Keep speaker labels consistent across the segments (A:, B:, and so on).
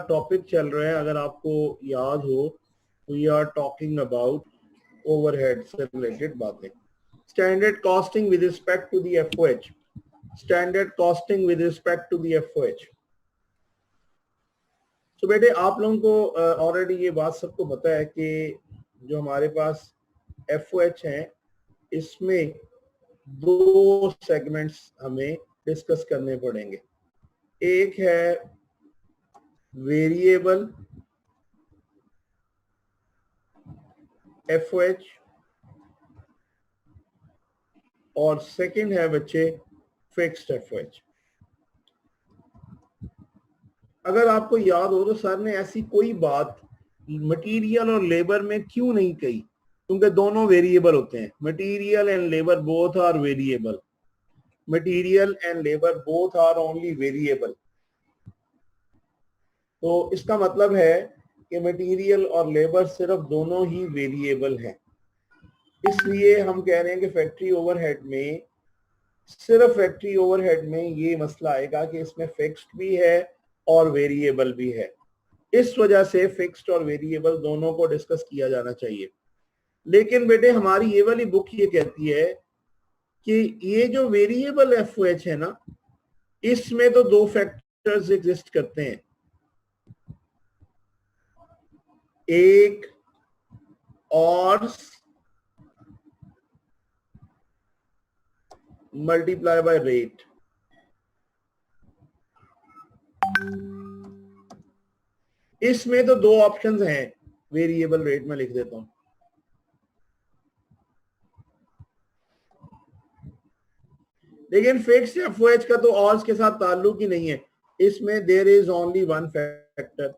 A: Topic चल रहा है, अगर आपको याद हो, we are talking about overhead से रिलेटेड बातें। Standard costing with respect to the FOH. Standard costing with respect to the FOH. तो बेटे आप लोगों को ऑलरेडी ये बात सबको पता है कि जो हमारे पास एफओएच है, इसमें दो सेगमेंट्स हमें डिस्कस करने पड़ेंगे। एक है वेरिएबल एफओएच और सेकंड है बच्चे फिक्स्ड एफओएच। अगर आपको याद हो तो सर ने ऐसी कोई बात मटेरियल और लेबर में क्यों नहीं कही, क्योंकि दोनों वेरिएबल होते हैं। Material and labour both are variable. Material and labour both are only variable. तो इसका मतलब है कि मटेरियल और लेबर सिर्फ दोनों ही वेरिएबल हैं। इसलिए हम कह रहे हैं कि फैक्ट्री ओवरहेड में, सिर्फ फैक्ट्री ओवरहेड में ये मसला आएगा कि इसमें फिक्स्ड भी है और वेरिएबल भी है। इस वजह से फिक्स्ड और वेरिएबल दोनों को डिस्कस किया जाना चाहिए। लेकिन बेटे हमारी ये वाली बुक ये कहती है कि ये जो वेरिएबल एफओएच है ना, इसमें तो दो फैक्टर्स एग्जिस्ट करते हैं। एक ऑर्स मल्टीप्लाई बाय रेट। इसमें तो दो ऑप्शंस हैं। वेरिएबल रेट में लिख देता हूं। लेकिन फिक्स्ड एफओएच का तो ऑर्स के साथ ताल्लुक ही नहीं है। इसमें there is only one factor.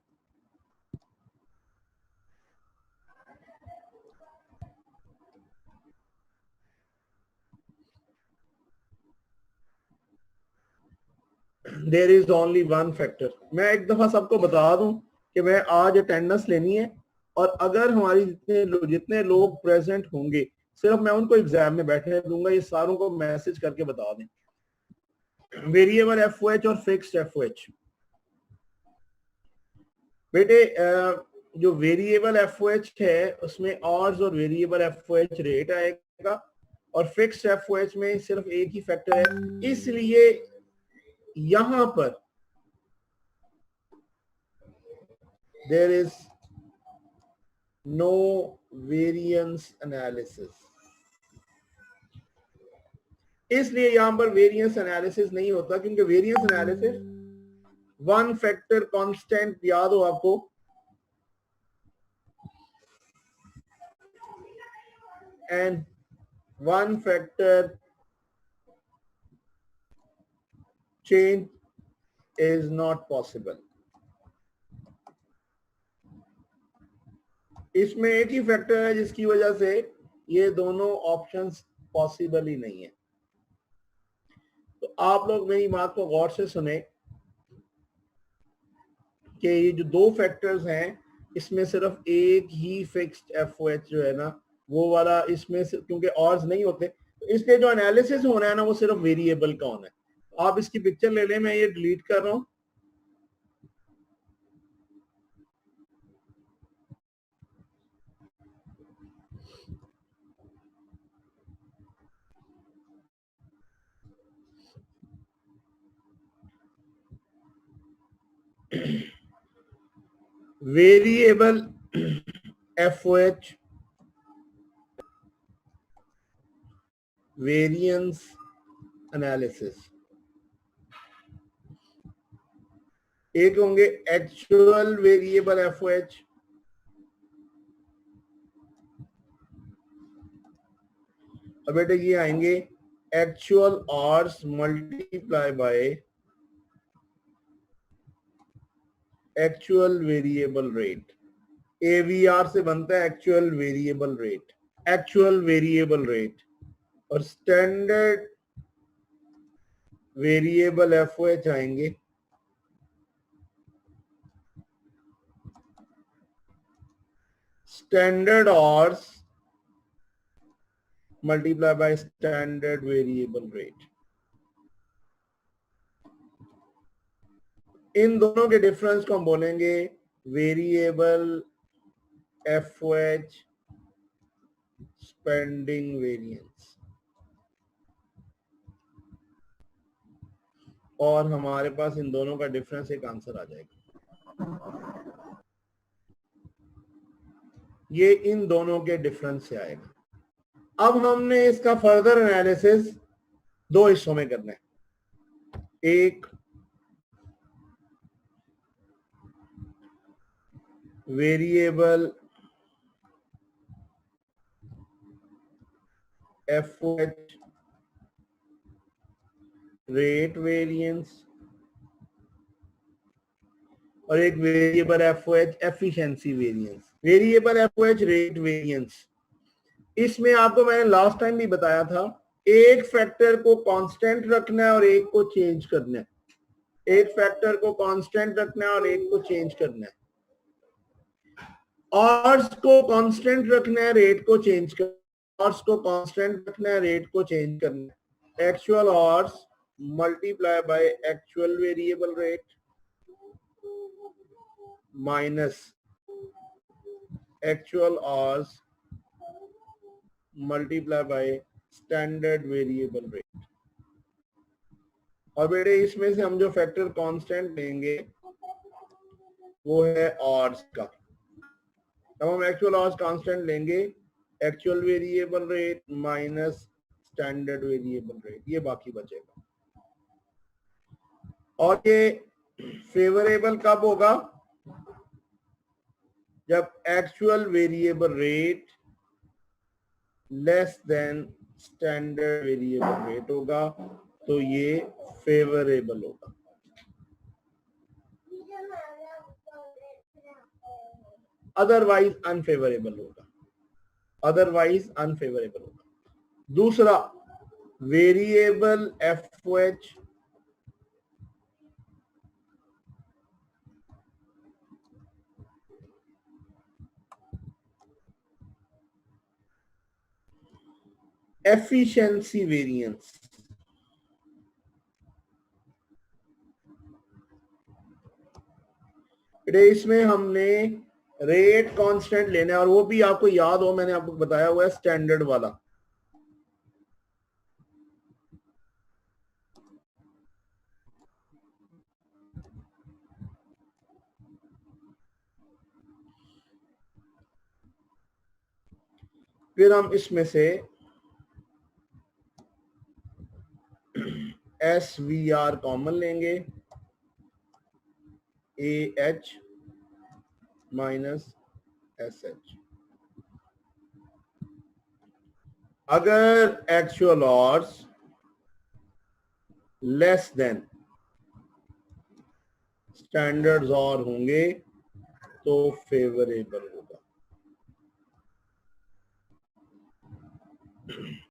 A: There is only one factor. मैं एक दफा सबको बता दूं कि मैं आज अटेंडेंस लेनी है, और अगर हमारी जितने लोग प्रेजेंट होंगे सिर्फ मैं उनको एग्जाम में बैठने दूंगा। ये सारों को मैसेज करके बता दें। वेरिएबल एफओएच और फिक्स्ड एफओएच। बेटे जो वेरिएबल एफओएच है उसमें ऑर्स और वेरिएबल एफओएच रेट आएगा, और फिक्स्ड एफओएच में सिर्फ एक ही फैक्टर है। इसलिए यहां पर there is no variance analysis. इसलिए यहां पर वेरिएंस एनालिसिस नहीं होता, क्योंकि variance analysis one factor constant, याद हो आपको, and one factor change is not possible. इसमें एक ही फैक्टर है जिसकी वजह से ये दोनों ऑप्शंस पॉसिबल ही नहीं है। तो आप लोग मेरी बात को गौर से सुने कि ये जो दो फैक्टर्स हैं, इसमें सिर्फ एक ही फिक्स्ड एफओएच जो है ना, वो वाला इसमें से, क्योंकि ऑर्स नहीं होते, तो इसलिए जो एनालिसिस होना है ना वो सिर्फ वेरिएबल का होना है। आप इसकी पिक्चर ले लें, मैं ये डिलीट कर रहा हूं। Variable FOH variance analysis. एक होंगे एक्चुअल वेरिएबल एफओएच, और बेटे ये आएंगे actual hours multiply by actual variable rate. AVR से बनता है actual variable rate. Actual variable rate और स्टैंडर्ड वेरिएबल एफओएच आएंगे standard hours multiply by standard variable rate. इन दोनों के डिफरेंस को हम बोलेंगे वेरिएबल FOH स्पेंडिंग वेरिएंस, और हमारे पास इन दोनों का डिफरेंस एक आंसर आ जाएगा। ये इन दोनों के डिफरेंस से आएगा। अब हमने इसका फर्दर एनालिसिस दो हिस्सों में करना है। एक वेरिएबल FOH रेट वेरिएंस और एक variable FOH efficiency variance. Variable FOH rate variance, इसमें आपको मैंने लास्ट टाइम भी बताया था, एक फैक्टर को कांस्टेंट रखना है और एक को चेंज करना है। एक फैक्टर को कांस्टेंट रखना है और एक को चेंज करना है। ऑर्स को कांस्टेंट रखना है, रेट को चेंज करना। ऑर्स को कांस्टेंट रखना है, रेट को चेंज करना है। Actual hours multiply by actual variable rate minus actual hours multiply by standard variable rate. और बेटे इसमें से हम जो फैक्टर कांस्टेंट लेंगे वो है ऑर्स का। अब हम एक्चुअल ऑर्स कांस्टेंट लेंगे, actual variable rate minus standard variable rate, ये बाकी बचेगा। और ये फेवरेबल कब होगा? जब actual variable rate less than standard variable rate होगा, तो ये फेवरेबल होगा। अदरवाइज अनफेवरेबल होगा, अदरवाइज अनफेवरेबल होगा। दूसरा वेरिएबल FOH एफिशिएंसी वेरिएंस। इसमें हमने रेट कांस्टेंट लेना है, और वो भी आपको याद हो मैंने आपको बताया हुआ है स्टैंडर्ड वाला। फिर हम इसमें से SVR कॉमन लेंगे, AH माइनस SH। अगर एक्चुअल ऑर्स लेस देन स्टैंडर्ड्स और होंगे तो फेवरेबल होगा।